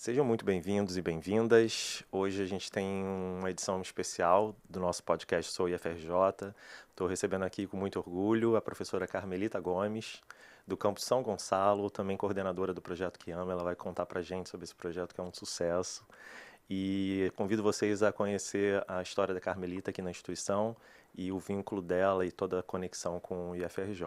Sejam muito bem-vindos e bem-vindas. Hoje a gente tem uma edição especial do nosso podcast Sou IFRJ. Estou recebendo aqui com muito orgulho a professora Carmelita Gomes, do campus São Gonçalo, também coordenadora do Projeto Que Ama. Ela vai contar para a gente sobre esse projeto que é um sucesso. E convido vocês a conhecer a história da Carmelita aqui na instituição e o vínculo dela e toda a conexão com o IFRJ.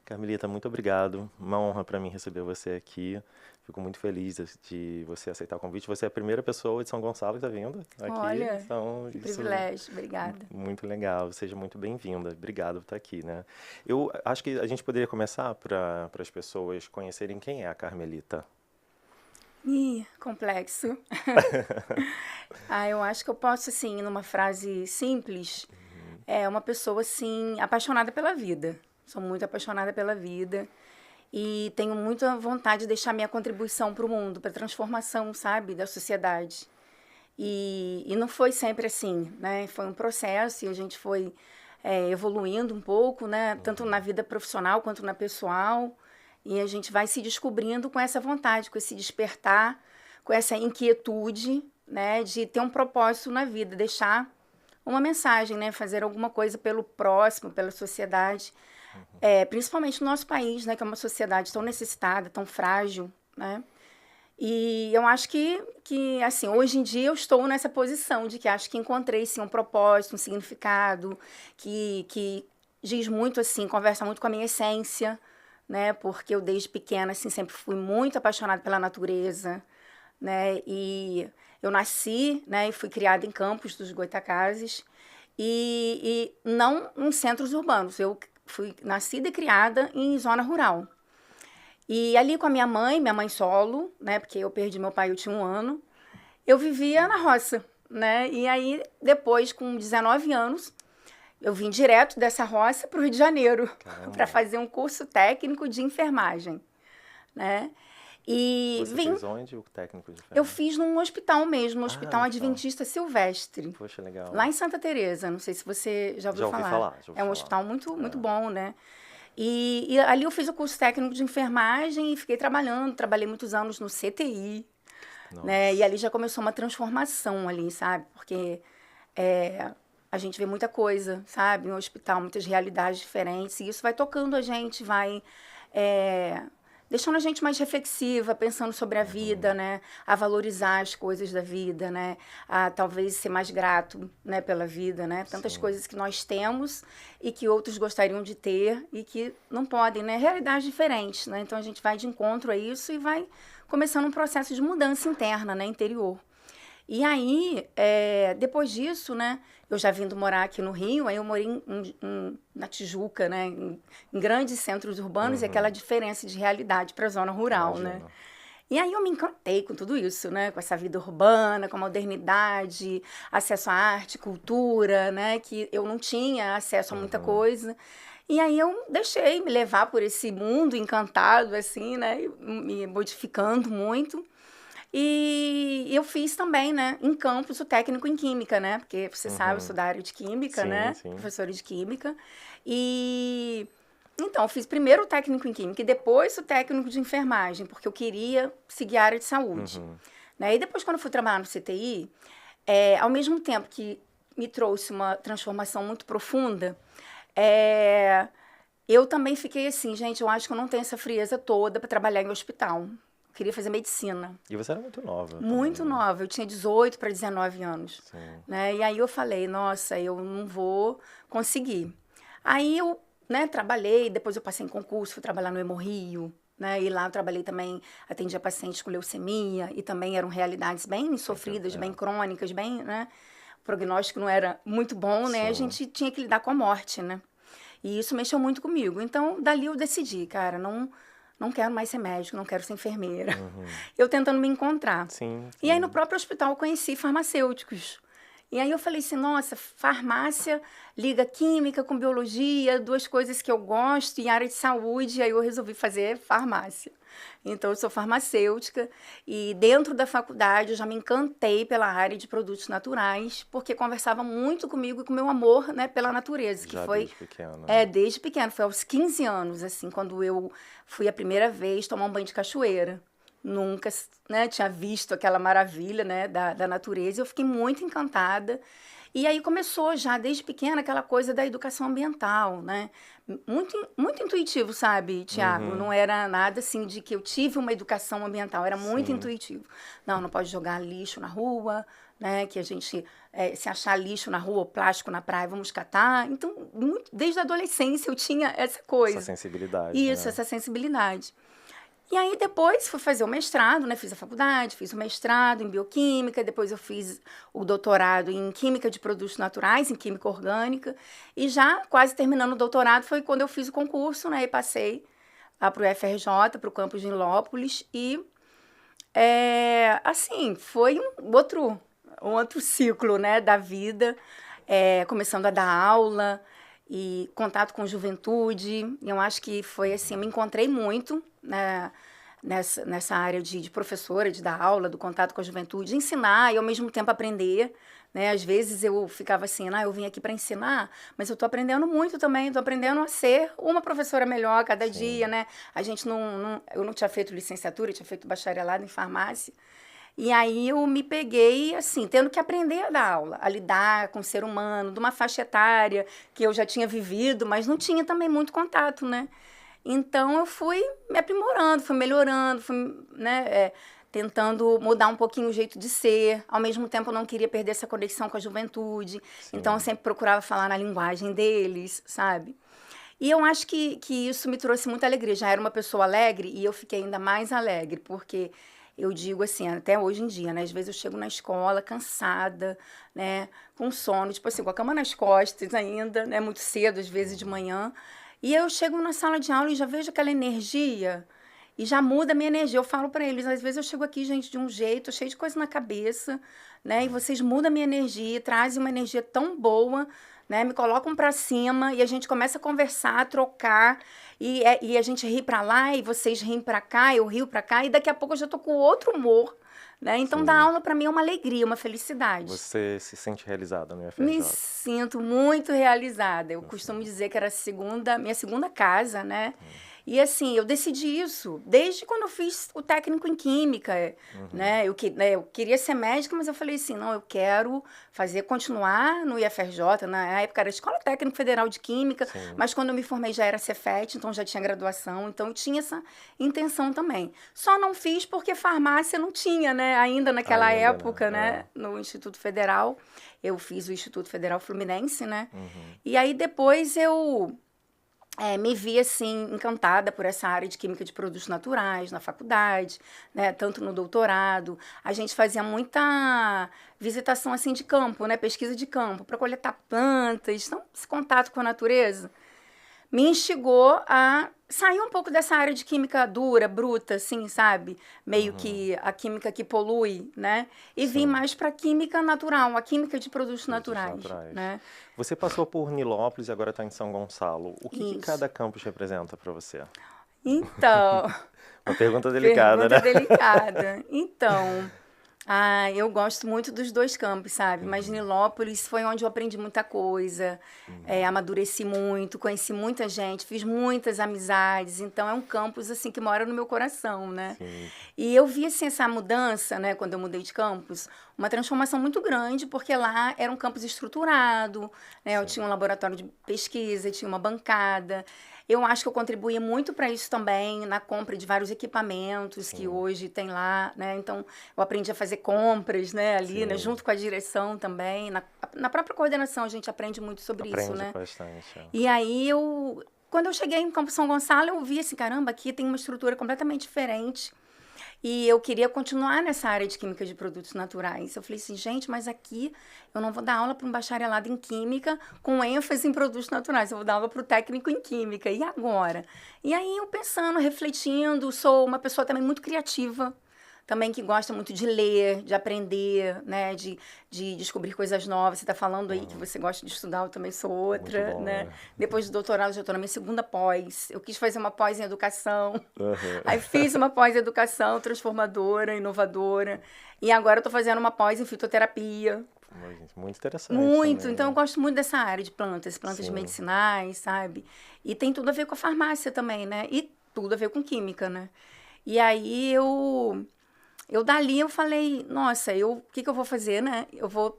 Carmelita, muito obrigado. Uma honra para mim receber você aqui. Fico muito feliz de você aceitar o convite. Você é a primeira pessoa de São Gonçalo que está vindo aqui. Olha, Então, que privilégio. Obrigada. Muito legal. Seja muito bem-vinda. Obrigado por estar aqui, né? Eu acho que a gente poderia começar para as pessoas conhecerem quem é a Carmelita. Complexo. Eu acho que eu posso, assim, numa frase simples, é uma pessoa, assim, apaixonada pela vida. Sou muito apaixonada pela vida e tenho muita vontade de deixar minha contribuição para o mundo, para a transformação, sabe, da sociedade. E não foi sempre assim, né? Foi um processo e a gente foi evoluindo um pouco, né? Tanto na vida profissional quanto na pessoal. E a gente vai se descobrindo com essa vontade, com esse despertar, com essa inquietude, né? De ter um propósito na vida, deixar uma mensagem, né? Fazer alguma coisa pelo próximo, pela sociedade. Principalmente no nosso país, né? Que é uma sociedade tão necessitada, tão frágil, né? E eu acho que assim, hoje em dia eu estou nessa posição de que acho que encontrei, sim, um propósito, um significado, que diz muito, assim, conversa muito com a minha essência, né? Porque eu, desde pequena, assim, sempre fui muito apaixonada pela natureza, né? E eu nasci, né? E fui criada em Campos dos Goytacazes e não em centros urbanos. Eu fui nascida e criada em zona rural. E ali com a minha mãe solo, né? Porque eu perdi meu pai, eu tinha 1 ano. Eu vivia na roça, né? E aí, depois, com 19 anos, eu vim direto dessa roça para o Rio de Janeiro para fazer um curso técnico de enfermagem, né? E Você fez onde o técnico de enfermagem? Eu fiz num hospital mesmo, um hospital tá. Adventista Silvestre. Poxa, legal. Lá em Santa Teresa, não sei se você já ouviu falar. Já ouvi É um falar. hospital muito bom, né? E ali eu fiz o curso técnico de enfermagem e fiquei trabalhei muitos anos no CTI, né? E ali já começou uma transformação ali, sabe? Porque a gente vê muita coisa, sabe? No hospital, muitas realidades diferentes. E isso vai tocando a gente, vai deixando a gente mais reflexiva, pensando sobre a vida, né? A valorizar as coisas da vida, né? A talvez ser mais grato, né, pela vida, né? Tantas Sim. coisas que nós temos e que outros gostariam de ter e que não podem, né? Realidades diferentes, né? Então a gente vai de encontro a isso e vai começando um processo de mudança interna, né, interior. E aí, depois disso, né, eu já vindo morar aqui no Rio, aí eu morei na Tijuca, né, em grandes centros urbanos, e aquela diferença de realidade para a zona rural, né? Imagino. E aí eu me encantei com tudo isso, né, com essa vida urbana, com a modernidade, acesso à arte, cultura, né, que eu não tinha acesso a muita coisa. E aí eu deixei me levar por esse mundo encantado, assim, né, me modificando muito. E eu fiz também, né, em Campos, o técnico em Química, né? Porque você sabe, eu sou da área de Química, Sim, né? sim. Professora de Química. E então, eu fiz primeiro o técnico em Química e depois o técnico de enfermagem, porque eu queria seguir a área de saúde. Né? E depois, quando eu fui trabalhar no CTI, ao mesmo tempo que me trouxe uma transformação muito profunda, eu também fiquei assim, gente, eu acho que eu não tenho essa frieza toda para trabalhar em hospital. Queria fazer medicina. E você era muito nova. Muito também, né? nova, eu tinha 18 para 19 anos. Sim. Né? E aí eu falei, nossa, eu não vou conseguir. Aí eu, né, trabalhei, depois eu passei em concurso, fui trabalhar no Hemorrio, né? E lá eu trabalhei também, atendia pacientes com leucemia, e também eram realidades bem sofridas, bem crônicas, bem, né? O prognóstico não era muito bom, né? Sim. A gente tinha que lidar com a morte, né? E isso mexeu muito comigo. Então, dali eu decidi, cara, não quero mais ser médico, não quero ser enfermeira. Eu tentando me encontrar. Sim, E aí, no próprio hospital, eu conheci farmacêuticos. E aí eu falei assim, nossa, farmácia liga química com biologia, 2 coisas que eu gosto, e área de saúde, e aí eu resolvi fazer farmácia. Então, eu sou farmacêutica, e dentro da faculdade eu já me encantei pela área de produtos naturais, porque conversava muito comigo e com o meu amor, né, pela natureza, que já foi... desde pequena. desde pequena, foi aos 15 anos, assim, quando eu fui a primeira vez tomar um banho de cachoeira. nunca, né, tinha visto aquela maravilha, né, da natureza. Eu fiquei muito encantada. E aí começou já desde pequena aquela coisa da educação ambiental, né? Muito intuitivo, sabe, Tiago? Não era nada assim de que eu tive uma educação ambiental, era muito intuitivo. Não pode jogar lixo na rua, né? Que a gente, se achar lixo na rua ou plástico na praia, vamos catar. Então, desde a adolescência eu tinha essa coisa. Essa sensibilidade. Isso, né? essa sensibilidade. E aí depois fui fazer o mestrado, né? Fiz a faculdade, fiz o mestrado em bioquímica, depois eu fiz o doutorado em química de produtos naturais, em química orgânica, e já quase terminando o doutorado foi quando eu fiz o concurso, né? E passei lá para o UFRJ, para o campus de Nilópolis, e assim, foi um outro ciclo, né, da vida, começando a dar aula e contato com juventude. Eu acho que foi assim, eu me encontrei muito, né, nessa área de professora, de dar aula, do contato com a juventude, ensinar e ao mesmo tempo aprender, né? Às vezes eu ficava assim, eu vim aqui para ensinar, mas eu estou aprendendo muito também, estou aprendendo a ser uma professora melhor a cada dia, né? A gente eu não tinha feito licenciatura, eu tinha feito bacharelado em farmácia. E aí eu me peguei, assim, tendo que aprender a dar aula, a lidar com o ser humano, de uma faixa etária que eu já tinha vivido, mas não tinha também muito contato, né? Então eu fui me aprimorando, fui melhorando, fui, né, tentando mudar um pouquinho o jeito de ser. Ao mesmo tempo eu não queria perder essa conexão com a juventude. Sim. Então eu sempre procurava falar na linguagem deles, sabe? E eu acho que isso me trouxe muita alegria. Já era uma pessoa alegre e eu fiquei ainda mais alegre, porque eu digo assim, até hoje em dia, né? Às vezes eu chego na escola cansada, né? Com sono, tipo assim, com a cama nas costas ainda, né? Muito cedo, às vezes de manhã. E eu chego na sala de aula e já vejo aquela energia e já muda a minha energia. Eu falo para eles, às vezes eu chego aqui, gente, de um jeito, cheio de coisa na cabeça, né? E vocês mudam a minha energia, trazem uma energia tão boa, né? Me colocam para cima e a gente começa a conversar, a trocar e a gente ri para lá e vocês riem para cá, eu rio para cá e daqui a pouco eu já tô com outro humor, né? Então, dar aula para mim é uma alegria, uma felicidade. Você se sente realizada no UFRJ? Me sinto muito realizada. Eu costumo dizer que era minha segunda casa, né? E assim, eu decidi isso desde quando eu fiz o técnico em química, né? Eu queria ser médica, mas eu falei assim, não, eu quero continuar no IFRJ, na época era Escola Técnica Federal de Química, mas quando eu me formei já era Cefet, então já tinha graduação, então eu tinha essa intenção também. Só não fiz porque farmácia não tinha, né? Ainda naquela época, né? No Instituto Federal, eu fiz o Instituto Federal Fluminense, né? E aí depois eu me vi, assim, encantada por essa área de química de produtos naturais na faculdade, né, tanto no doutorado. A gente fazia muita visitação, assim, de campo, né, pesquisa de campo, para coletar plantas, então, esse contato com a natureza me instigou a sair um pouco dessa área de química dura, bruta, assim, sabe? Meio que a química que polui, né? E vim mais para a química natural, a química de produtos naturais, né? Você passou por Nilópolis e agora está em São Gonçalo. O que cada campus representa para você? Então... Uma pergunta delicada, né? Pergunta delicada. Então... eu gosto muito dos dois campos, sabe? Mas Nilópolis foi onde eu aprendi muita coisa, amadureci muito, conheci muita gente, fiz muitas amizades. Então, é um campus, assim, que mora no meu coração, né? Sim. E eu vi, assim, essa mudança, né? Quando eu mudei de campus, uma transformação muito grande, porque lá era um campus estruturado, né? Eu tinha um laboratório de pesquisa, tinha uma bancada. Eu acho que eu contribuí muito para isso também, na compra de vários equipamentos que hoje tem lá, né? Então, eu aprendi a fazer compras, né, ali, né, junto com a direção também. Na própria coordenação a gente aprende muito sobre isso, né? Bastante. E aí, quando eu cheguei em Campo São Gonçalo, eu vi assim, caramba, aqui tem uma estrutura completamente diferente. E eu queria continuar nessa área de química de produtos naturais. Eu falei assim, gente, mas aqui eu não vou dar aula para um bacharelado em química com ênfase em produtos naturais. Eu vou dar aula para o técnico em química. E agora? E aí eu pensando, refletindo, sou uma pessoa também muito criativa. Também que gosta muito de ler, de aprender, né? De descobrir coisas novas. Você está falando aí que você gosta de estudar, eu também sou outra, bom, né? Depois do doutorado, já estou na minha segunda pós. Eu quis fazer uma pós em educação. Aí fiz uma pós em educação transformadora, inovadora. E agora eu estou fazendo uma pós em fitoterapia. Muito interessante. Muito. Também. Então, eu gosto muito dessa área de plantas medicinais, sabe? E tem tudo a ver com a farmácia também, né? E tudo a ver com química, né? E aí eu dali eu falei, nossa, o que eu vou fazer, né? O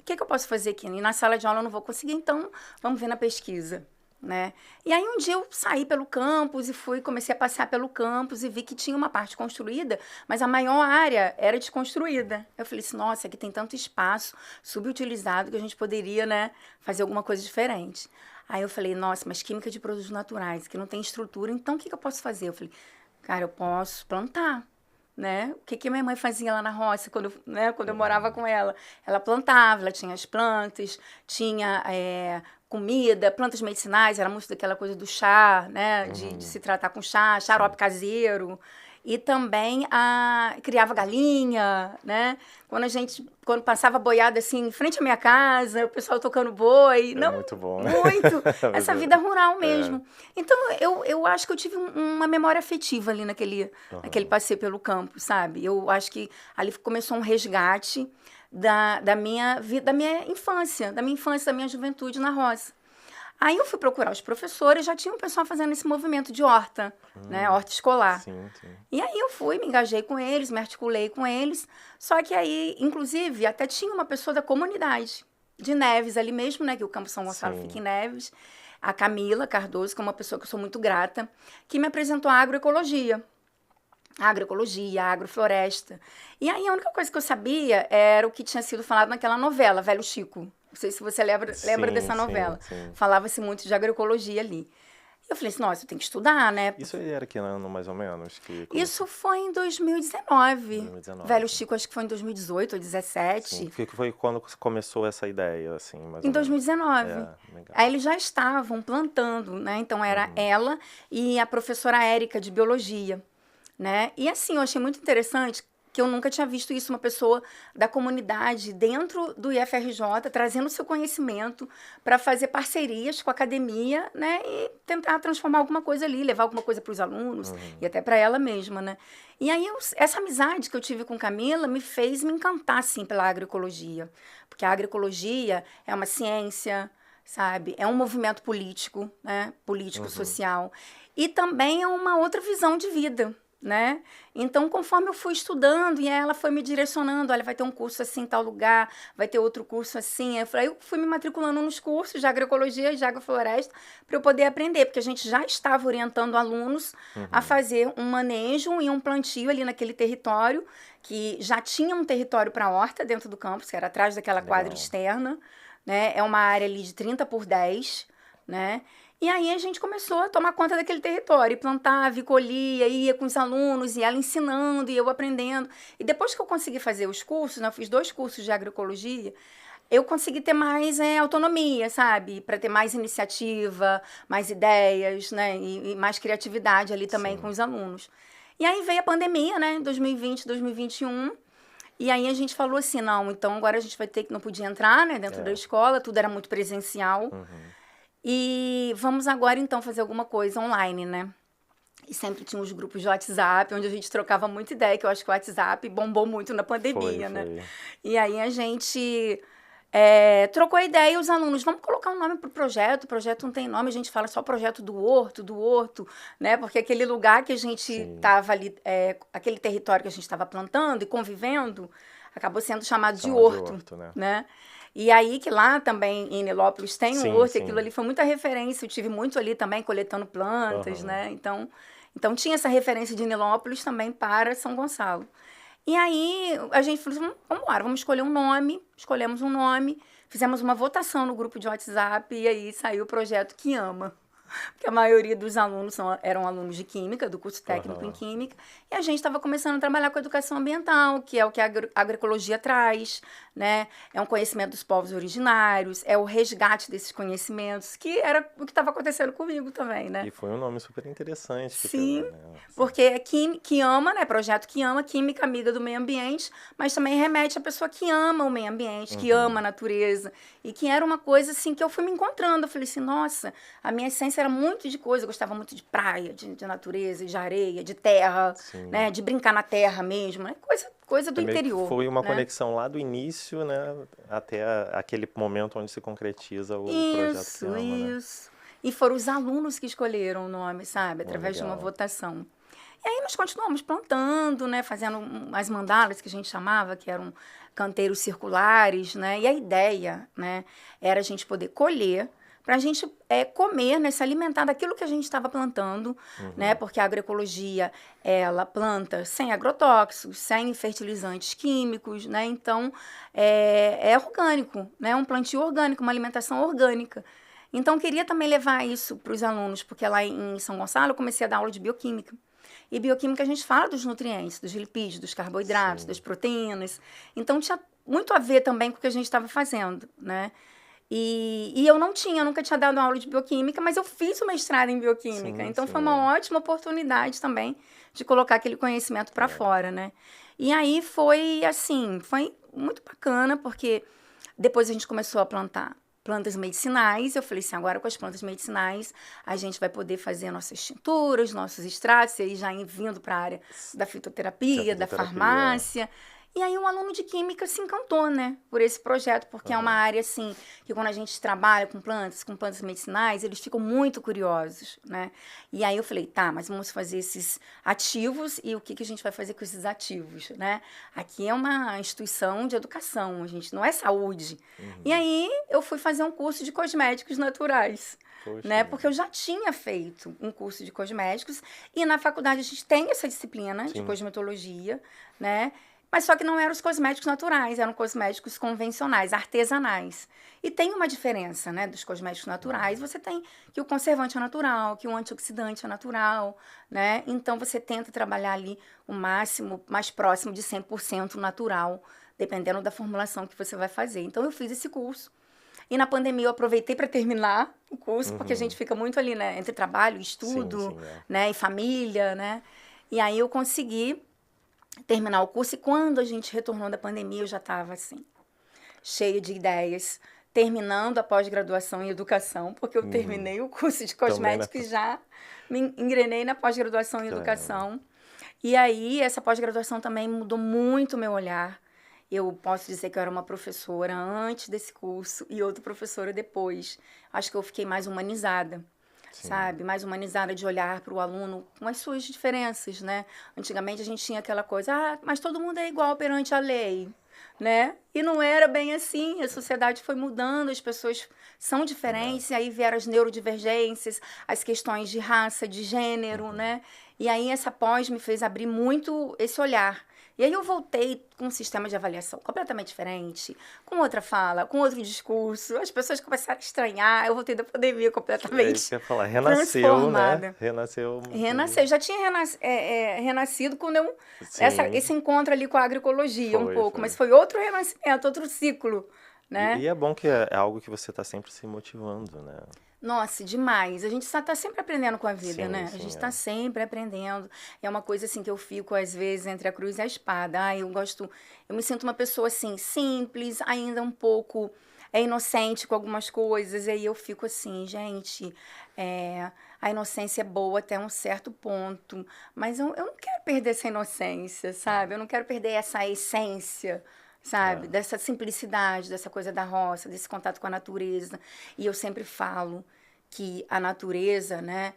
que eu posso fazer aqui? E na sala de aula eu não vou conseguir, então vamos ver na pesquisa, né? E aí um dia eu saí pelo campus e comecei a passear pelo campus e vi que tinha uma parte construída, mas a maior área era desconstruída. Eu falei assim, nossa, aqui tem tanto espaço subutilizado que a gente poderia, né, fazer alguma coisa diferente. Aí eu falei, nossa, mas química de produtos naturais, que não tem estrutura, então o que eu posso fazer? Eu falei, cara, eu posso plantar. Né? O que minha mãe fazia lá na roça quando eu morava com ela? Ela plantava, ela tinha as plantas, tinha comida, plantas medicinais, era muito daquela coisa do chá, né? De se tratar com chá, xarope caseiro. E também criava galinha, né? Quando passava boiada assim, em frente à minha casa, o pessoal tocando boi. É não, muito bom, né? muito. Essa vida rural mesmo. Então, eu acho que eu tive uma memória afetiva ali naquele passeio pelo campo, sabe? Eu acho que ali começou um resgate da minha infância, da minha juventude na roça. Aí eu fui procurar os professores, já tinha um pessoal fazendo esse movimento de horta, né? Horta escolar. Sim, sim. E aí eu fui, me engajei com eles, me articulei com eles. Só que aí, inclusive, até tinha uma pessoa da comunidade de Neves ali mesmo, né? Que o Campo São Gonçalo fica em Neves. A Camila Cardoso, que é uma pessoa que eu sou muito grata, que me apresentou a agroecologia. A agroecologia, a agrofloresta. E aí a única coisa que eu sabia era o que tinha sido falado naquela novela, Velho Chico. Não sei se você lembra dessa novela. Sim. Falava-se muito de agroecologia ali. E eu falei assim, nossa, eu tenho que estudar, né? Isso aí era que ano, mais ou menos? Isso foi em 2019. 2019. Velho Chico, acho que foi em 2018 ou 2017. Sim. Que foi quando começou essa ideia, assim, mais Em ou 2019. menos. Legal. Aí eles já estavam plantando, né? Então era ela e a professora Érica de biologia, né? E assim, eu achei muito interessante que eu nunca tinha visto isso, uma pessoa da comunidade dentro do IFRJ, trazendo o seu conhecimento para fazer parcerias com a academia, né, e tentar transformar alguma coisa ali, levar alguma coisa para os alunos e até para ela mesma, né. E aí, essa amizade que eu tive com Camila me fez me encantar, sim, pela agroecologia, porque a agroecologia é uma ciência, sabe, é um movimento político, né, político-social, e também é uma outra visão de vida, né? Então, conforme eu fui estudando, e ela foi me direcionando, olha, vai ter um curso assim em tal lugar, vai ter outro curso assim. Eu fui me matriculando nos cursos de agroecologia e de agrofloresta para eu poder aprender, porque a gente já estava orientando alunos a fazer um manejo e um plantio ali naquele território, que já tinha um território para horta dentro do campus, que era atrás daquela quadra externa, né? É uma área ali de 30 por 10, né? E aí a gente começou a tomar conta daquele território, e plantava, e colhia, ia com os alunos, e ela ensinando, e eu aprendendo. E depois que eu consegui fazer os cursos, né, eu fiz 2 cursos de agroecologia, eu consegui ter mais autonomia, sabe? Para ter mais iniciativa, mais ideias, né? E mais criatividade ali também com os alunos. E aí veio a pandemia, né? 2020, 2021. E aí a gente falou assim, não, então agora a gente vai ter que, não podia entrar, né, dentro da escola, tudo era muito presencial. E vamos agora, então, fazer alguma coisa online, né? E sempre tinha os grupos de WhatsApp, onde a gente trocava muita ideia, que eu acho que o WhatsApp bombou muito na pandemia, né? E aí a gente trocou a ideia e os alunos, vamos colocar um nome pro projeto, o projeto não tem nome, a gente fala só projeto do horto, né? Porque aquele lugar que a gente estava ali, aquele território que a gente estava plantando e convivendo, acabou sendo chamado de horto, né? E aí que lá também em Nilópolis tem um horto, e aquilo ali foi muita referência, eu tive muito ali também coletando plantas, né? Então tinha essa referência de Nilópolis também para São Gonçalo. E aí a gente falou assim, vamos lá, vamos escolher um nome, escolhemos um nome, fizemos uma votação no grupo de WhatsApp e aí saiu o projeto Que Ama. Porque a maioria dos alunos eram alunos de Química, do curso técnico em Química, e a gente estava começando a trabalhar com educação ambiental, que é o que a agroecologia traz, né? É um conhecimento dos povos originários, é o resgate desses conhecimentos, que era o que estava acontecendo comigo também, né? E foi um nome super interessante. Sim, né? Porque é que ama, né? Projeto que ama, Química Amiga do Meio Ambiente, mas também remete à pessoa que ama o meio ambiente, que ama a natureza, e que era uma coisa assim que eu fui me encontrando. Eu falei assim, nossa, a minha essência era muito de coisa, eu gostava muito de praia, de natureza, de areia, de terra, né? De brincar na terra mesmo, né? Coisa do interior. Foi uma né? conexão lá do início, né? Até aquele momento onde se concretiza o projeto Que Ama, Isso. E foram os alunos que escolheram o nome, sabe? Através de uma votação. E aí nós continuamos plantando, né, fazendo as mandalas que a gente chamava, que eram canteiros circulares, né, e a ideia, né, era a gente poder colher para a gente comer, né, se alimentar daquilo que a gente estava plantando, né, porque a agroecologia, ela planta sem agrotóxicos, sem fertilizantes químicos, né, então é orgânico, né, um plantio orgânico, uma alimentação orgânica. Então, queria também levar isso para os alunos, porque lá em São Gonçalo eu comecei a dar aula de bioquímica. E bioquímica a gente fala dos nutrientes, dos lipídios, dos carboidratos, Sim. das proteínas. Então, tinha muito a ver também com o que a gente estava fazendo, né? E eu nunca tinha dado aula de bioquímica, mas eu fiz o mestrado em bioquímica. Sim, Então, sim, foi uma ótima oportunidade também de colocar aquele conhecimento para fora, né? E aí foi assim, foi muito bacana, porque depois a gente começou a plantar plantas medicinais. Eu falei assim, agora com as plantas medicinais, a gente vai poder fazer nossas tinturas, nossos extratos, e aí já vindo para a área da fitoterapia, da farmácia. E aí um aluno de química se encantou, né, por esse projeto, porque é uma área, assim, que quando a gente trabalha com plantas medicinais, eles ficam muito curiosos, né? E aí eu falei, tá, mas vamos fazer esses ativos e o que a gente vai fazer com esses ativos, né? Aqui é uma instituição de educação, a gente não é saúde. E aí eu fui fazer um curso de cosméticos naturais. Poxa, Né? Porque eu já tinha feito um curso de cosméticos e na faculdade a gente tem essa disciplina de cosmetologia, né? Mas só que não eram os cosméticos naturais, eram cosméticos convencionais, artesanais. E tem uma diferença, né, dos cosméticos naturais. Você tem que o conservante é natural, que o antioxidante é natural, né? Então você tenta trabalhar ali o máximo, mais próximo de 100% natural, dependendo da formulação que você vai fazer. Então eu fiz esse curso. E na pandemia eu aproveitei para terminar o curso, porque a gente fica muito ali, né, entre trabalho, estudo, né, e família, né? E aí eu consegui terminar o curso, e quando a gente retornou da pandemia, eu já estava assim, cheia de ideias, terminando a pós-graduação em educação, porque eu terminei o curso de cosméticos e já me engrenei na pós-graduação em educação. E aí, essa pós-graduação também mudou muito o meu olhar. Eu posso dizer que eu era uma professora antes desse curso e outra professora depois. Acho que eu fiquei mais humanizada. Sabe? Mais humanizada, de olhar para o aluno com as suas diferenças, né? Antigamente a gente tinha aquela coisa, mas todo mundo é igual perante a lei, né? E não era bem assim, a sociedade foi mudando, as pessoas são diferentes, e aí vieram as neurodivergências, as questões de raça, de gênero, né? E aí essa pós me fez abrir muito esse olhar. E aí eu voltei com um sistema de avaliação completamente diferente, com outra fala, com outro discurso. As pessoas começaram a estranhar, eu voltei da pandemia completamente isso que eu ia falar, renasceu, né? Renasceu. Renasceu. Já tinha renascido quando esse encontro ali com a agroecologia um pouco, mas foi outro renascimento, outro ciclo, né? E é bom que é algo que você está sempre se motivando, né? Nossa, demais. A gente está sempre aprendendo com a vida, Sim, né? sim, A gente está sempre aprendendo. É uma coisa assim que eu fico, às vezes, entre a cruz e a espada. Eu me sinto uma pessoa assim, simples, ainda um pouco inocente com algumas coisas. E aí eu fico assim, gente, a inocência é boa até um certo ponto. Mas eu não quero perder essa inocência, sabe? Eu não quero perder essa essência, sabe? Dessa simplicidade, dessa coisa da roça, desse contato com a natureza. E eu sempre falo que a natureza, né?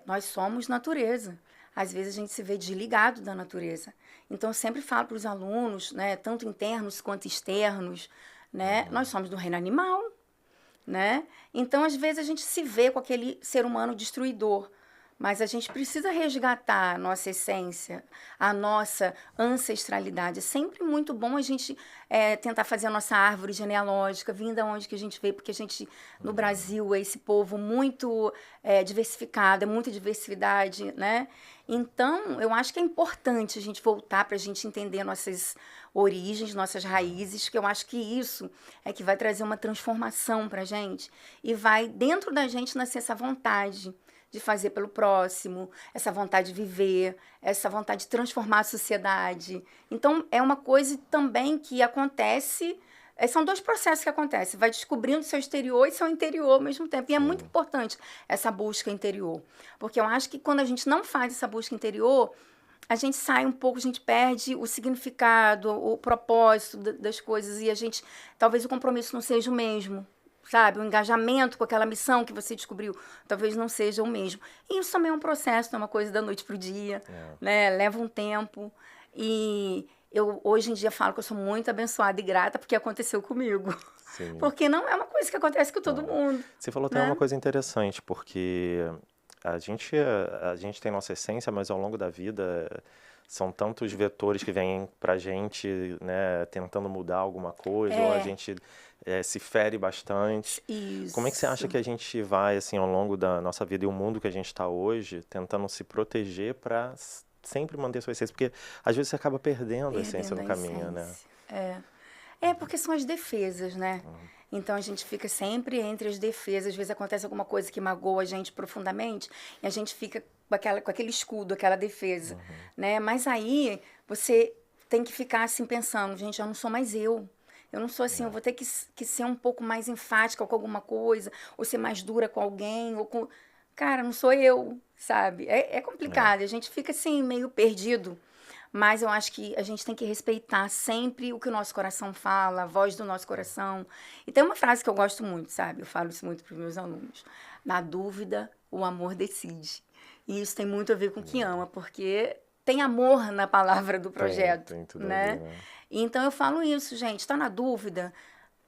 Nós somos natureza. Às vezes a gente se vê desligado da natureza. Então eu sempre falo para os alunos, né? Tanto internos quanto externos, né? Nós somos do reino animal, né? Então às vezes a gente se vê com aquele ser humano destruidor. Mas a gente precisa resgatar a nossa essência, a nossa ancestralidade. É sempre muito bom a gente tentar fazer a nossa árvore genealógica, vindo de onde que a gente veio, porque a gente, no Brasil, é esse povo muito diversificado, é muita diversidade, né? Então, eu acho que é importante a gente voltar para a gente entender nossas origens, nossas raízes, que eu acho que isso é que vai trazer uma transformação para a gente e vai, dentro da gente, nascer essa vontade de fazer pelo próximo, essa vontade de viver, essa vontade de transformar a sociedade. Então, é uma coisa também que acontece, são dois processos que acontecem, vai descobrindo seu exterior e seu interior ao mesmo tempo. E é muito importante essa busca interior, porque eu acho que quando a gente não faz essa busca interior, a gente sai um pouco, a gente perde o significado, o propósito das coisas, e talvez o compromisso não seja o mesmo, sabe? O engajamento com aquela missão que você descobriu, talvez não seja o mesmo. E isso também é um processo, não é uma coisa da noite pro dia, né? Leva um tempo. E eu, hoje em dia, falo que eu sou muito abençoada e grata porque aconteceu comigo. Sim. Porque não é uma coisa que acontece com todo mundo. Você falou até uma coisa interessante, porque a gente tem nossa essência, mas ao longo da vida são tantos vetores que vêm pra gente, né, tentando mudar alguma coisa, ou a gente se fere bastante. Isso. Como é que você acha que a gente vai, assim, ao longo da nossa vida e o mundo que a gente está hoje, tentando se proteger para sempre manter a sua essência? Porque às vezes você acaba perdendo a essência no caminho, né? Porque são as defesas, né? Então a gente fica sempre entre as defesas. Às vezes acontece alguma coisa que magoa a gente profundamente e a gente fica com aquele escudo, aquela defesa, né? Mas aí você tem que ficar assim pensando, gente, eu não sou mais eu. Eu não sou assim, eu vou ter que ser um pouco mais enfática com alguma coisa, ou ser mais dura com alguém, ou com... Cara, não sou eu, sabe? É complicado, a gente fica assim meio perdido. Mas eu acho que a gente tem que respeitar sempre o que o nosso coração fala, a voz do nosso coração. E tem uma frase que eu gosto muito, sabe? Eu falo isso muito para os meus alunos. Na dúvida, o amor decide. E isso tem muito a ver com o que ama, porque tem amor na palavra do projeto, tem tudo né? a ver, né? Então eu falo isso, gente. Está na dúvida?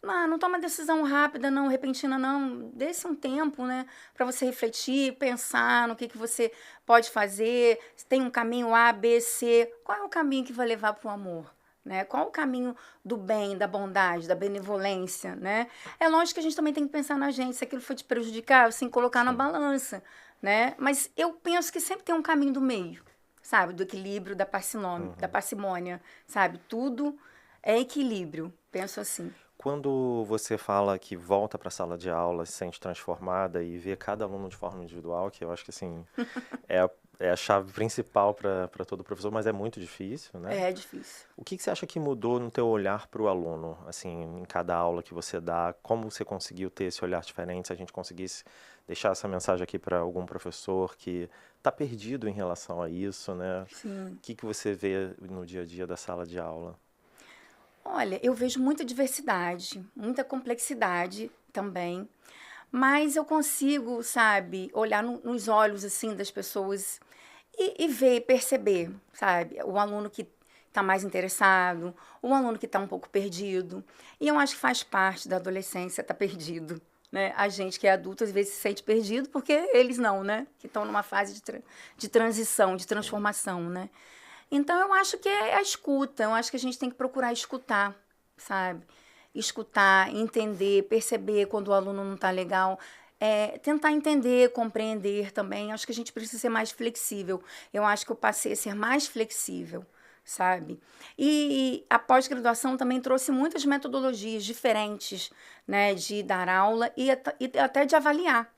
Não toma decisão rápida, não, repentina, não. Dê-se um tempo, né? Para você refletir, pensar no que você pode fazer. Se tem um caminho A, B, C. Qual é o caminho que vai levar para o amor? Né? Qual o caminho do bem, da bondade, da benevolência, né? É lógico que a gente também tem que pensar na gente. Se aquilo for te prejudicar, assim, colocar na balança, né? Mas eu penso que sempre tem um caminho do meio, sabe? Do equilíbrio, da parcimônia, sabe? Tudo é equilíbrio. Penso assim. Quando você fala que volta para a sala de aula, se sente transformada e vê cada aluno de forma individual, que eu acho que assim é a chave principal para todo professor, mas é muito difícil, né? É difícil. O que você acha que mudou no teu olhar para o aluno, assim, em cada aula que você dá? Como você conseguiu ter esse olhar diferente? Se a gente conseguisse deixar essa mensagem aqui para algum professor que está perdido em relação a isso, né? Sim. O que você vê no dia a dia da sala de aula? Olha, eu vejo muita diversidade, muita complexidade também, mas eu consigo, sabe, olhar nos olhos, assim, das pessoas e ver, perceber, sabe, o aluno que está mais interessado, o aluno que está um pouco perdido. E eu acho que faz parte da adolescência estar perdido, né? A gente que é adulto às vezes se sente perdido porque eles não, né? Que estão numa fase de transição, de transformação, né? Então, eu acho que é a escuta. Eu acho que a gente tem que procurar escutar, sabe? Escutar, entender, perceber quando o aluno não está legal. Tentar entender, compreender também. Acho que a gente precisa ser mais flexível. Eu acho que eu passei a ser mais flexível, sabe? E a pós-graduação também trouxe muitas metodologias diferentes, né? De dar aula e até de avaliar.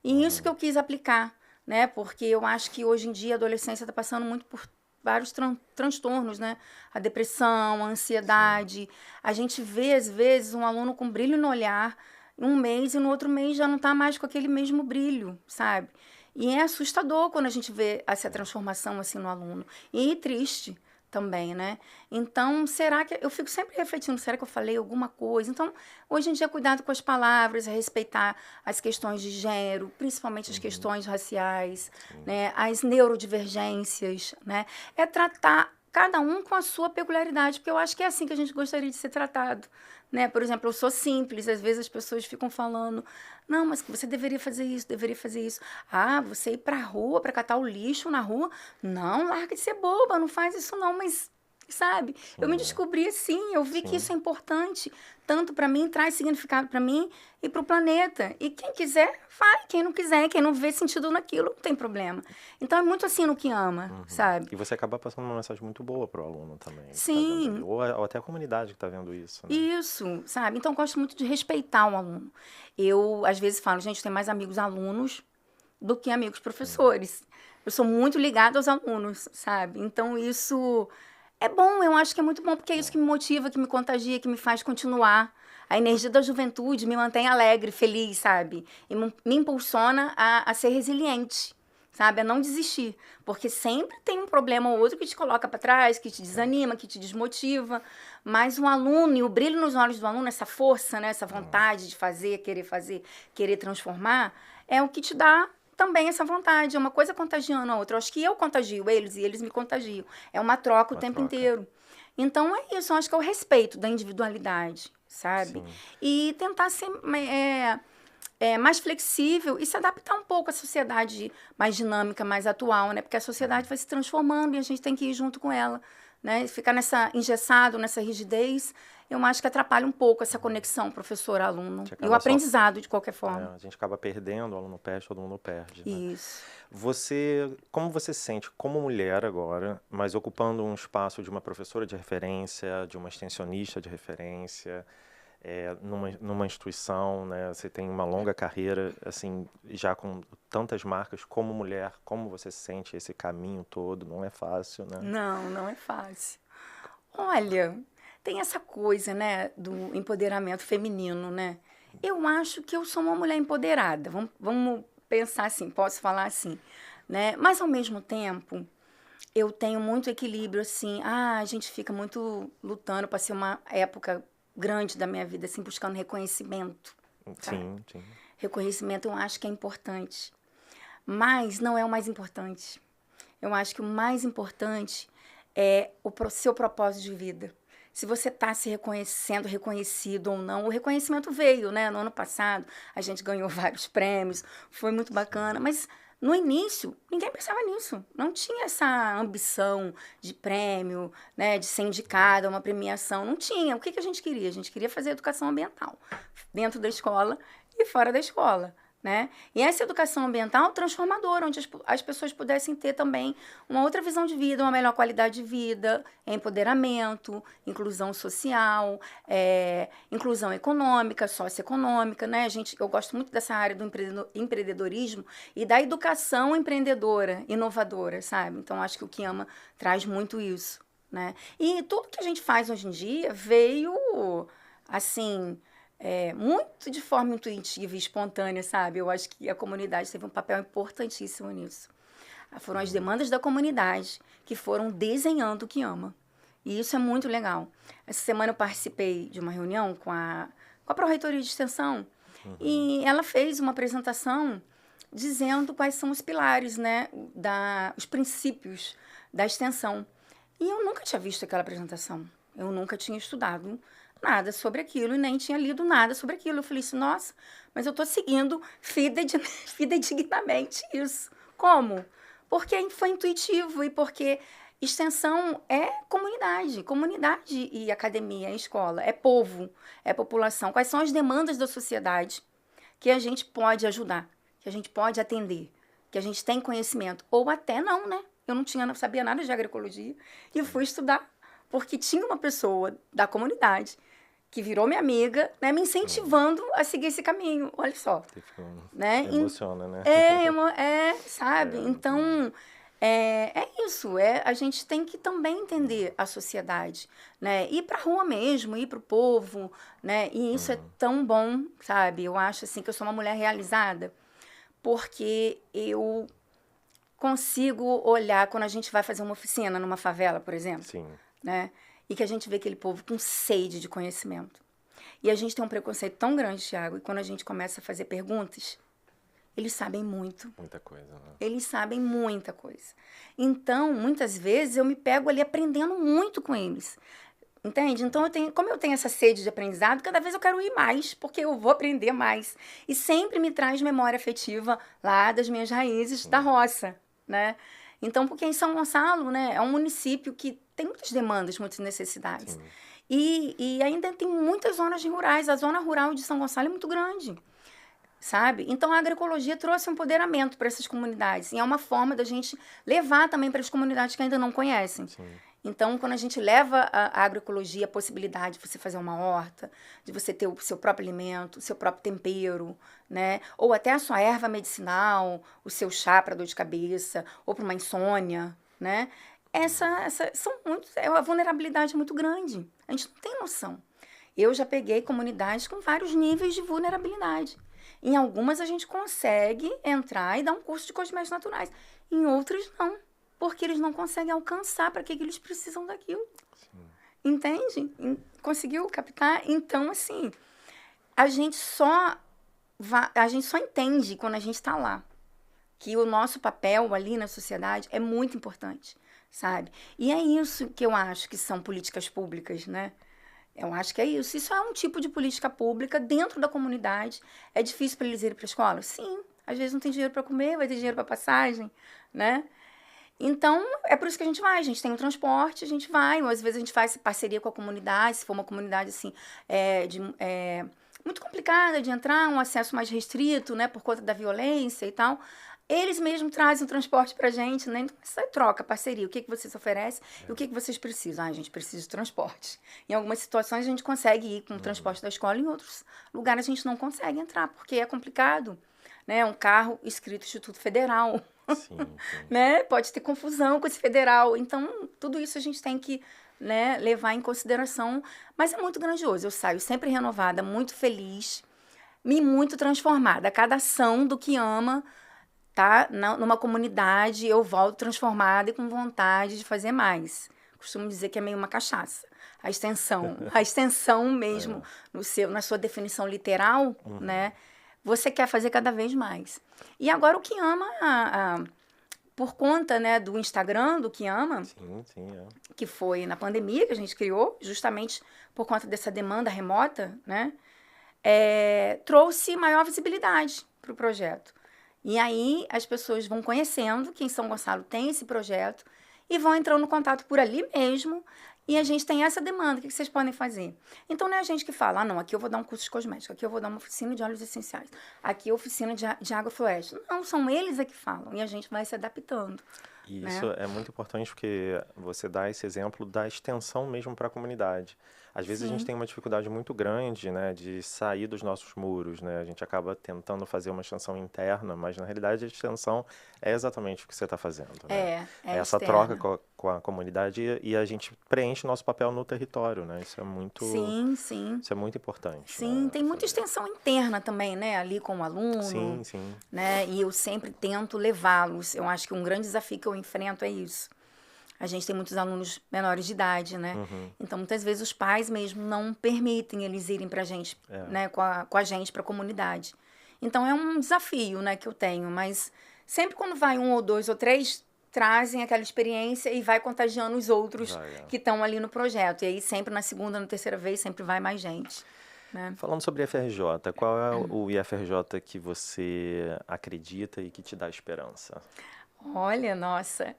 E isso que eu quis aplicar, né? Porque eu acho que hoje em dia a adolescência está passando muito por vários transtornos, né? A depressão, a ansiedade. Sim. A gente vê, às vezes, um aluno com brilho no olhar, um mês, e no outro mês já não está mais com aquele mesmo brilho, sabe? E é assustador quando a gente vê essa transformação assim no aluno. E triste também, né? Então, será que... Eu fico sempre refletindo, será que eu falei alguma coisa? Então, hoje em dia, cuidado com as palavras, respeitar as questões de gênero, principalmente as questões raciais, né? As neurodivergências, né? É tratar cada um com a sua peculiaridade, porque eu acho que é assim que a gente gostaria de ser tratado, né? Por exemplo, eu sou simples, às vezes as pessoas ficam falando, não, mas você deveria fazer isso, deveria fazer isso. Ah, você ir pra rua, pra catar o lixo na rua? Não, larga de ser boba, não faz isso não, mas... Sabe? Eu me descobri assim, eu vi que isso é importante, tanto para mim, traz significado para mim e para o planeta. E quem quiser, vai. Quem não quiser, quem não vê sentido naquilo, não tem problema. Então, é muito assim no que ama, sabe? E você acaba passando uma mensagem muito boa pro aluno também. Sim. Tá ou até a comunidade que está vendo isso, né? Isso, sabe? Então, eu gosto muito de respeitar o aluno. Eu, às vezes, falo, gente, tem mais amigos alunos do que amigos professores. Eu sou muito ligada aos alunos, sabe? Então, isso... É bom, eu acho que é muito bom, porque é isso que me motiva, que me contagia, que me faz continuar. A energia da juventude me mantém alegre, feliz, sabe? E me impulsiona a ser resiliente, sabe? A não desistir, porque sempre tem um problema ou outro que te coloca para trás, que te desanima, que te desmotiva, mas o aluno e o brilho nos olhos do aluno, essa força, né? Essa vontade de fazer, querer transformar, é o que te dá também essa vontade, é uma coisa contagiando a outra. Eu acho que eu contagio eles e eles me contagiam. É uma troca o tempo inteiro. Então, é isso. Eu acho que é o respeito da individualidade, sabe? Sim. E tentar ser mais flexível e se adaptar um pouco à sociedade mais dinâmica, mais atual, né? Porque a sociedade vai se transformando e a gente tem que ir junto com ela, né? Ficar engessado, nessa rigidez, eu acho que atrapalha um pouco essa conexão professor-aluno e o aprendizado, de qualquer forma. A gente acaba perdendo, o aluno perde, todo mundo perde. Né? Isso. Como você se sente como mulher agora, mas ocupando um espaço de uma professora de referência, de uma extensionista de referência, numa instituição, né? Você tem uma longa carreira, assim, já com tantas marcas, como mulher, como você se sente esse caminho todo? Não é fácil, né? Não é fácil. Olha, tem essa coisa, né, do empoderamento feminino, né? Eu acho que eu sou uma mulher empoderada, vamos pensar assim, posso falar assim, né? Mas, ao mesmo tempo, eu tenho muito equilíbrio, assim, a gente fica muito lutando para ser uma época grande da minha vida, assim, buscando reconhecimento. Sim, sim. Reconhecimento eu acho que é importante, mas não é o mais importante. Eu acho que o mais importante é o seu propósito de vida. Se você está se sendo reconhecido ou não, o reconhecimento veio, né? No ano passado, a gente ganhou vários prêmios, foi muito bacana, mas no início, ninguém pensava nisso. Não tinha essa ambição de prêmio, né? De ser indicada, uma premiação. Não tinha. O que a gente queria? A gente queria fazer educação ambiental dentro da escola e fora da escola. Né? E essa educação ambiental transformadora, onde as pessoas pudessem ter também uma outra visão de vida, uma melhor qualidade de vida, empoderamento, inclusão social, inclusão econômica, socioeconômica. Né? Eu gosto muito dessa área do empreendedorismo e da educação empreendedora, inovadora, sabe? Então, acho que o Kiama traz muito isso. Né? E tudo que a gente faz hoje em dia veio, assim... muito de forma intuitiva e espontânea, sabe? Eu acho que a comunidade teve um papel importantíssimo nisso. Foram as demandas da comunidade que foram desenhando o Kiama. E isso é muito legal. Essa semana eu participei de uma reunião com a Pró-Reitoria de Extensão e ela fez uma apresentação dizendo quais são os pilares, né, os princípios da extensão. E eu nunca tinha visto aquela apresentação. Eu nunca tinha estudado nada sobre aquilo e nem tinha lido nada sobre aquilo. Eu falei assim, nossa, mas eu estou seguindo fidedignamente isso. Como? Porque foi intuitivo e porque extensão é comunidade. Comunidade e academia, é escola, é povo, é população. Quais são as demandas da sociedade que a gente pode ajudar, que a gente pode atender, que a gente tem conhecimento. Ou até não, né? Eu não sabia nada de agroecologia e fui estudar porque tinha uma pessoa da comunidade que virou minha amiga, né, me incentivando a seguir esse caminho. Olha só. Né? Emociona, né? Sabe? Então, é isso. A gente tem que também entender a sociedade, né? Ir para a rua mesmo, ir para o povo, né? E isso é tão bom, sabe? Eu acho assim que eu sou uma mulher realizada, porque eu consigo olhar quando a gente vai fazer uma oficina numa favela, por exemplo. Sim. Né? E que a gente vê aquele povo com sede de conhecimento. E a gente tem um preconceito tão grande, Thiago, e quando a gente começa a fazer perguntas, eles sabem muito. Muita coisa, né? Eles sabem muita coisa. Então, muitas vezes, eu me pego ali aprendendo muito com eles. Entende? Então, como eu tenho essa sede de aprendizado, cada vez eu quero ir mais, porque eu vou aprender mais. E sempre me traz memória afetiva lá das minhas raízes da roça, né? Então, porque em São Gonçalo, né, é um município que tem muitas demandas, muitas necessidades. E ainda tem muitas zonas rurais. A zona rural de São Gonçalo é muito grande, sabe? Então, a agroecologia trouxe um empoderamento para essas comunidades. E é uma forma da gente levar também para as comunidades que ainda não conhecem. Sim. Então, quando a gente leva a agroecologia, a possibilidade de você fazer uma horta, de você ter o seu próprio alimento, o seu próprio tempero, né? Ou até a sua erva medicinal, o seu chá para dor de cabeça, ou para uma insônia, né? A vulnerabilidade é muito grande. A gente não tem noção. Eu já peguei comunidades com vários níveis de vulnerabilidade. Em algumas a gente consegue entrar e dar um curso de cosméticos naturais. Em outras, não. Porque eles não conseguem alcançar para que eles precisam daquilo. Sim. Entende? Conseguiu captar? Então, assim, a gente só entende quando a gente está lá. Que o nosso papel ali na sociedade é muito importante, sabe? E é isso que eu acho que são políticas públicas, né? Eu acho que é isso. Isso é um tipo de política pública dentro da comunidade. É difícil para eles irem para a escola? Sim. Às vezes não tem dinheiro para comer, vai ter dinheiro para passagem, né? Então, é por isso que a gente vai. A gente tem o transporte, a gente vai. Ou às vezes a gente faz parceria com a comunidade, se for uma comunidade, assim, muito complicada de entrar, um acesso mais restrito, né? Por conta da violência e tal. Eles mesmos trazem o transporte pra gente, né? Então, isso é troca, parceria. O que vocês oferecem e o que vocês precisam? A gente precisa de transporte. Em algumas situações, a gente consegue ir com o transporte da escola, em outros lugares a gente não consegue entrar, porque é complicado, né? Um carro escrito Instituto Federal, sim. né? Pode ter confusão com esse federal. Então, tudo isso a gente tem que, né, levar em consideração. Mas é muito grandioso. Eu saio sempre renovada, muito feliz e muito transformada. Cada ação do que ama... Tá? Numa comunidade, eu volto transformada e com vontade de fazer mais. Costumo dizer que é meio uma cachaça. A extensão mesmo, na sua definição literal, né? Você quer fazer cada vez mais. E agora o que ama, por conta, né, do Instagram, do que ama, que foi na pandemia que a gente criou, justamente por conta dessa demanda remota, né? Trouxe maior visibilidade para o projeto. E aí as pessoas vão conhecendo que em São Gonçalo tem esse projeto e vão entrando em contato por ali mesmo. E a gente tem essa demanda, o que vocês podem fazer? Então não é a gente que fala, não, aqui eu vou dar um curso de cosmética, aqui eu vou dar uma oficina de óleos essenciais, aqui é oficina de água floresta. Não, são eles que falam e a gente vai se adaptando. E isso, né, é muito importante porque você dá esse exemplo da extensão mesmo para a comunidade. Às vezes a gente tem uma dificuldade muito grande, né, de sair dos nossos muros, né? A gente acaba tentando fazer uma extensão interna, mas na realidade a extensão é exatamente o que você está fazendo, né? É essa externa. troca com a comunidade e a gente preenche nosso papel no território, né? Isso é muito... Sim. Isso é muito importante. Sim, né, tem muita extensão interna também, né? Ali com o aluno. Sim. Né? E eu sempre tento levá-los. Eu acho que um grande desafio que eu enfrento é isso. A gente tem muitos alunos menores de idade, né? Então, muitas vezes, os pais mesmo não permitem eles irem pra gente, né? Com a gente, pra comunidade. Então, é um desafio, né, que eu tenho. Mas sempre quando vai um ou dois ou três, trazem aquela experiência e vai contagiando os outros que estão ali no projeto. E aí, sempre na segunda, na terceira vez, sempre vai mais gente. Né? Falando sobre IFRJ, qual é o IFRJ que você acredita e que te dá esperança? Olha, nossa...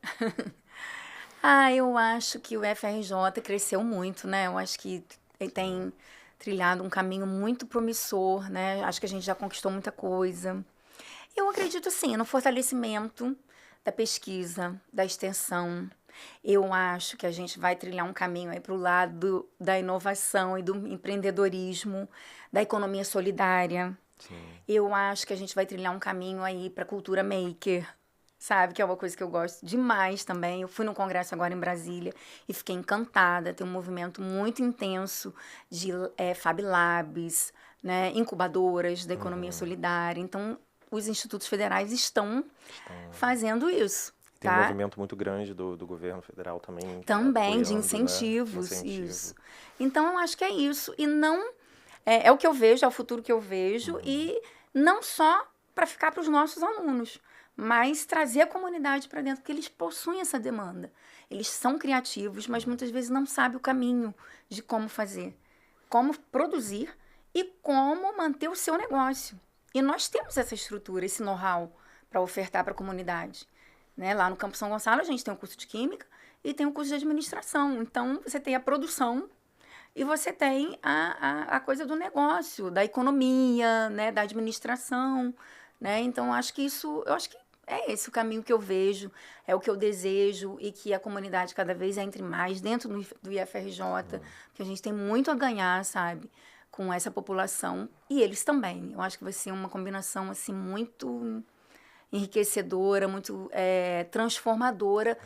eu acho que o FRJ cresceu muito, né? Eu acho que ele tem trilhado um caminho muito promissor, né? Acho que a gente já conquistou muita coisa. Eu acredito, sim, no fortalecimento da pesquisa, da extensão. Eu acho que a gente vai trilhar um caminho aí para o lado da inovação e do empreendedorismo, da economia solidária. Sim. Eu acho que a gente vai trilhar um caminho aí para a cultura maker, sabe? Que é uma coisa que eu gosto demais também. Eu fui num congresso agora em Brasília e fiquei encantada. Tem um movimento muito intenso de Fab Labs, né? Incubadoras da economia solidária. Então, os institutos federais estão fazendo isso. Tem um movimento muito grande do governo federal também. Também, de incentivos, né? Isso. Então, eu acho que é isso. E não... É o que eu vejo, é o futuro que eu vejo. E não só para ficar para os nossos alunos, mas trazer a comunidade para dentro, porque eles possuem essa demanda. Eles são criativos, mas muitas vezes não sabem o caminho de como fazer, como produzir e como manter o seu negócio. E nós temos essa estrutura, esse know-how para ofertar para a comunidade. Né? Lá no Campo São Gonçalo, a gente tem um curso de Química e tem um curso de Administração. Então, você tem a produção e você tem a coisa do negócio, da economia, né? Da administração. Né? Então, eu acho que é esse o caminho que eu vejo, é o que eu desejo e que a comunidade cada vez entre mais dentro do IFRJ, porque a gente tem muito a ganhar, sabe, com essa população e eles também. Eu acho que vai ser uma combinação assim muito enriquecedora, muito transformadora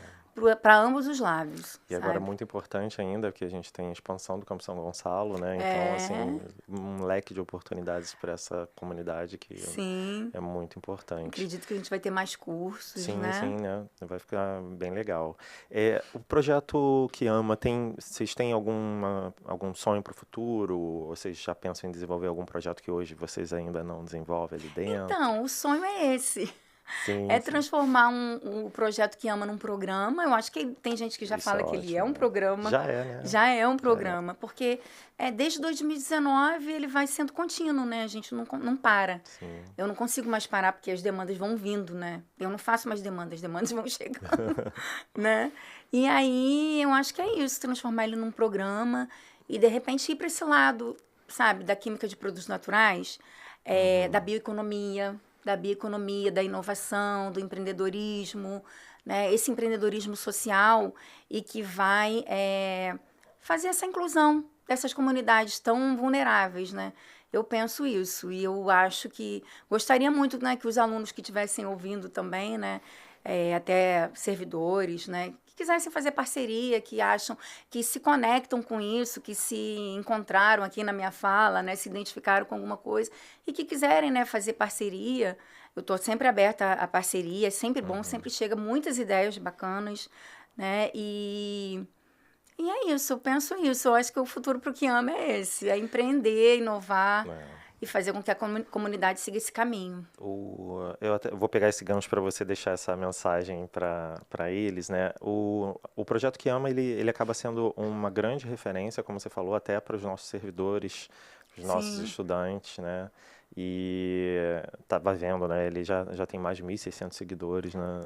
para ambos os lados. E agora, muito importante ainda, que a gente tem a expansão do Campo São Gonçalo, né? Então, assim, um leque de oportunidades para essa comunidade que Sim. É muito importante. Acredito que a gente vai ter mais cursos, sim, né? Sim, né? Vai ficar bem legal. O projeto Que Ama, vocês têm algum sonho para o futuro? Ou vocês já pensam em desenvolver algum projeto que hoje vocês ainda não desenvolvem ali dentro? Então, o sonho é esse. Sim, transformar o projeto Que Ama num programa. Eu acho que tem gente que já Isso fala é que ele ótimo, é um né? programa. Já é, né? Já é um programa, porque desde 2019 ele vai sendo contínuo, né? A gente não para. Sim. Eu não consigo mais parar porque as demandas vão vindo, né? Eu não faço mais demandas, as demandas vão chegando, né? E aí eu acho que é isso, transformar ele num programa e de repente ir para esse lado, sabe, da química de produtos naturais, da bioeconomia, da inovação, do empreendedorismo, né? Esse empreendedorismo social e que vai fazer essa inclusão dessas comunidades tão vulneráveis, né? Eu penso isso e eu acho que gostaria muito, né, que os alunos que estivessem ouvindo também, né, até servidores, né, que quisessem fazer parceria, que acham, que se conectam com isso, que se encontraram aqui na minha fala, né, se identificaram com alguma coisa e que quiserem, né, fazer parceria. Eu estou sempre aberta à parceria, é sempre bom, sempre chega muitas ideias bacanas, né, e é isso, eu penso isso. Eu acho que o futuro para o Que Ama é esse, é empreender, inovar e fazer com que a comunidade siga esse caminho. Eu vou pegar esse gancho para você deixar essa mensagem para eles, né? O projeto Que Ama, ele acaba sendo uma grande referência, como você falou, até para os nossos servidores, os nossos estudantes, né? E estava vendo, né? Ele já tem mais de 1.600 seguidores, né?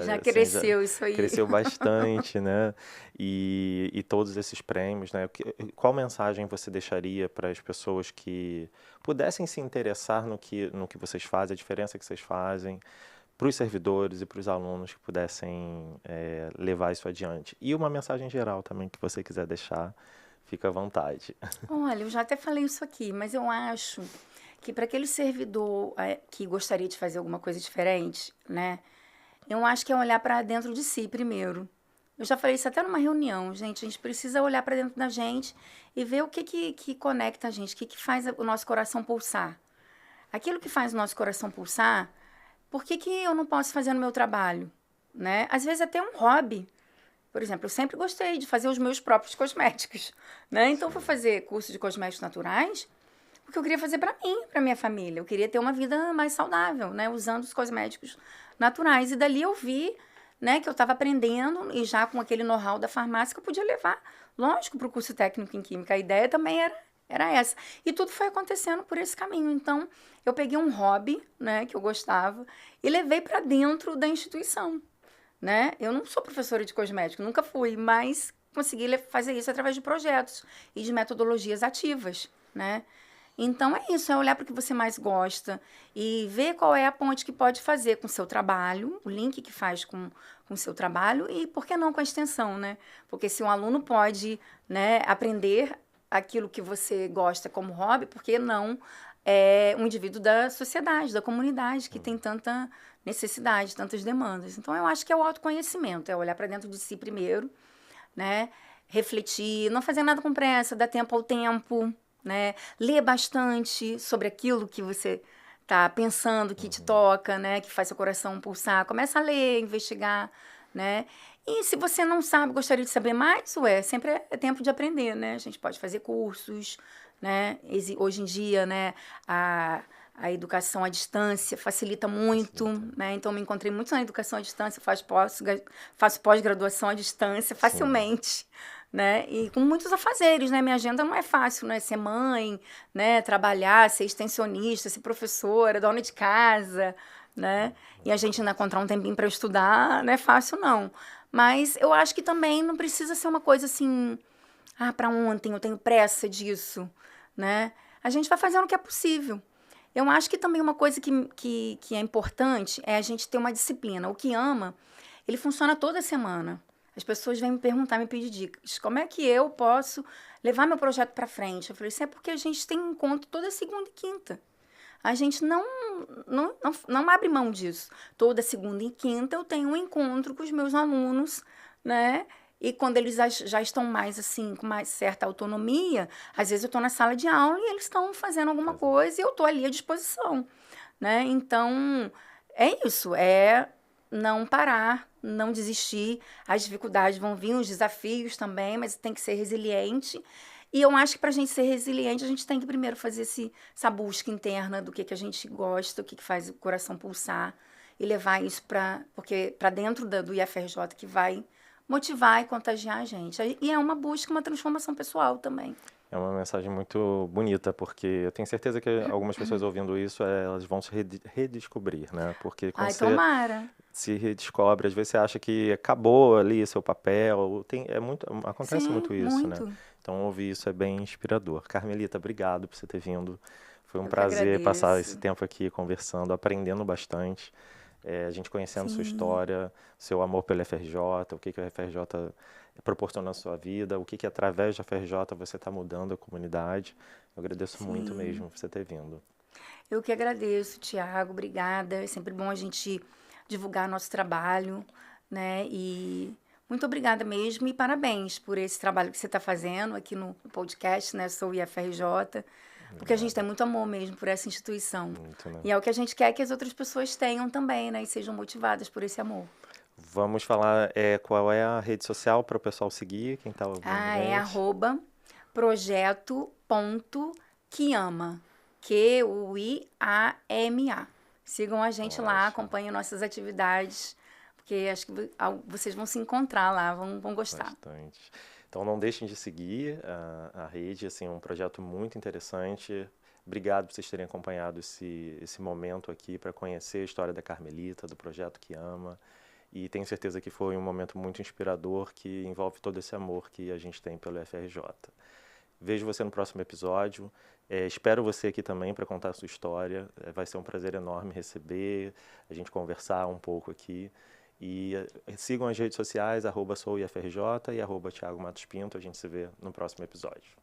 Já cresceu isso aí. Cresceu bastante, né? E todos esses prêmios, né? Qual mensagem você deixaria para as pessoas que pudessem se interessar no que vocês fazem, a diferença que vocês fazem, para os servidores e para os alunos que pudessem levar isso adiante? E uma mensagem geral também que você quiser deixar, fica à vontade. Olha, eu já até falei isso aqui, mas eu acho que para aquele servidor que gostaria de fazer alguma coisa diferente, né? Eu acho que é olhar para dentro de si primeiro. Eu já falei isso até numa reunião, gente. A gente precisa olhar para dentro da gente e ver o que conecta a gente, o que faz o nosso coração pulsar. Aquilo que faz o nosso coração pulsar, por que eu não posso fazer no meu trabalho? Né? Às vezes até um hobby. Por exemplo, eu sempre gostei de fazer os meus próprios cosméticos. Né? Então, fui fazer curso de cosméticos naturais porque eu queria fazer para mim, para minha família. Eu queria ter uma vida mais saudável, né? Usando os cosméticos naturais. E dali eu vi, né, que eu estava aprendendo e já com aquele know-how da farmácia que eu podia levar, lógico, para o curso técnico em química. A ideia também era essa. E tudo foi acontecendo por esse caminho. Então, eu peguei um hobby, né, que eu gostava e levei para dentro da instituição, né? Eu não sou professora de cosmético, nunca fui, mas consegui fazer isso através de projetos e de metodologias ativas, né? Então, é isso, é olhar para o que você mais gosta e ver qual é a ponte que pode fazer com o seu trabalho, o link que faz com o seu trabalho e, por que não, com a extensão, né? Porque se um aluno pode, né, aprender aquilo que você gosta como hobby, por que não um indivíduo da sociedade, da comunidade, que tem tanta necessidade, tantas demandas. Então, eu acho que é o autoconhecimento, é olhar para dentro de si primeiro, né? Refletir, não fazer nada com pressa, dar tempo ao tempo, né? Ler bastante sobre aquilo que você está pensando, que te toca, né? Que faz seu coração pulsar. Começa a ler, investigar, né? E se você não sabe, gostaria de saber mais, sempre é tempo de aprender, né? A gente pode fazer cursos, né? Hoje em dia, né? A educação à distância facilita muito, né? Então, me encontrei muito na educação à distância, faço pós-graduação à distância facilmente. Né? E com muitos afazeres, né? Minha agenda não é fácil, né? Ser mãe, né? Trabalhar, ser extensionista, ser professora, dona de casa, né? E a gente ainda encontrar um tempinho para estudar não é fácil, não. Mas eu acho que também não precisa ser uma coisa assim, para ontem, eu tenho pressa disso, né? A gente vai fazendo o que é possível. Eu acho que também uma coisa que é importante é a gente ter uma disciplina. O Que Ama, ele funciona toda semana. As pessoas vêm me perguntar, me pedir dicas. Como é que eu posso levar meu projeto para frente? Eu falei, isso é porque a gente tem encontro toda segunda e quinta. A gente não abre mão disso. Toda segunda e quinta eu tenho um encontro com os meus alunos, né? E quando eles já estão mais, assim, com mais certa autonomia, às vezes eu estou na sala de aula e eles estão fazendo alguma coisa e eu estou ali à disposição, né? Então, é isso, é não parar, não desistir. As dificuldades vão vir, os desafios também, mas tem que ser resiliente. E eu acho que para a gente ser resiliente, a gente tem que primeiro fazer essa busca interna do que a gente gosta, o que faz o coração pulsar e levar isso para dentro do IFRJ, que vai motivar e contagiar a gente. E é uma busca, uma transformação pessoal também. É uma mensagem muito bonita, porque eu tenho certeza que algumas pessoas ouvindo isso, elas vão se redescobrir, né? Porque quando você Tomara. se redescobre, às vezes você acha que acabou ali seu papel, acontece Sim, muito isso, muito. né? Então ouvir isso é bem inspirador. Carmelita, obrigado por você ter vindo. Foi um Eu que prazer passar agradeço. esse tempo aqui conversando, aprendendo bastante. A gente conhecendo sua história, seu amor pela FRJ, o que a FRJ proporciona na sua vida, o que através da FRJ você está mudando a comunidade. Eu agradeço muito mesmo por você ter vindo. Eu que agradeço, Tiago, obrigada. É sempre bom a gente divulgar nosso trabalho, né? E muito obrigada mesmo e parabéns por esse trabalho que você está fazendo aqui no podcast, né? Sou IFRJ. Porque a gente tem muito amor mesmo por essa instituição. Muito, né? E é o que a gente quer que as outras pessoas tenham também, né? E sejam motivadas por esse amor. Vamos falar qual é a rede social para o pessoal seguir, quem está ouvindo a gente. É @projeto.kiama. QUIAMA. Sigam a gente lá, acompanhem nossas atividades, porque acho que vocês vão se encontrar lá, vão gostar. Bastante. Então não deixem de seguir a rede, assim, um projeto muito interessante. Obrigado por vocês terem acompanhado esse momento aqui para conhecer a história da Carmelita, do projeto que ama. E tenho certeza que foi um momento muito inspirador que envolve todo esse amor que a gente tem pelo FRJ. Vejo você no próximo episódio. Espero você aqui também para contar a sua história. Vai ser um prazer enorme receber, a gente conversar um pouco aqui. E sigam as redes sociais, @souifrj e @Thiago Matos Pinto. A gente se vê no próximo episódio.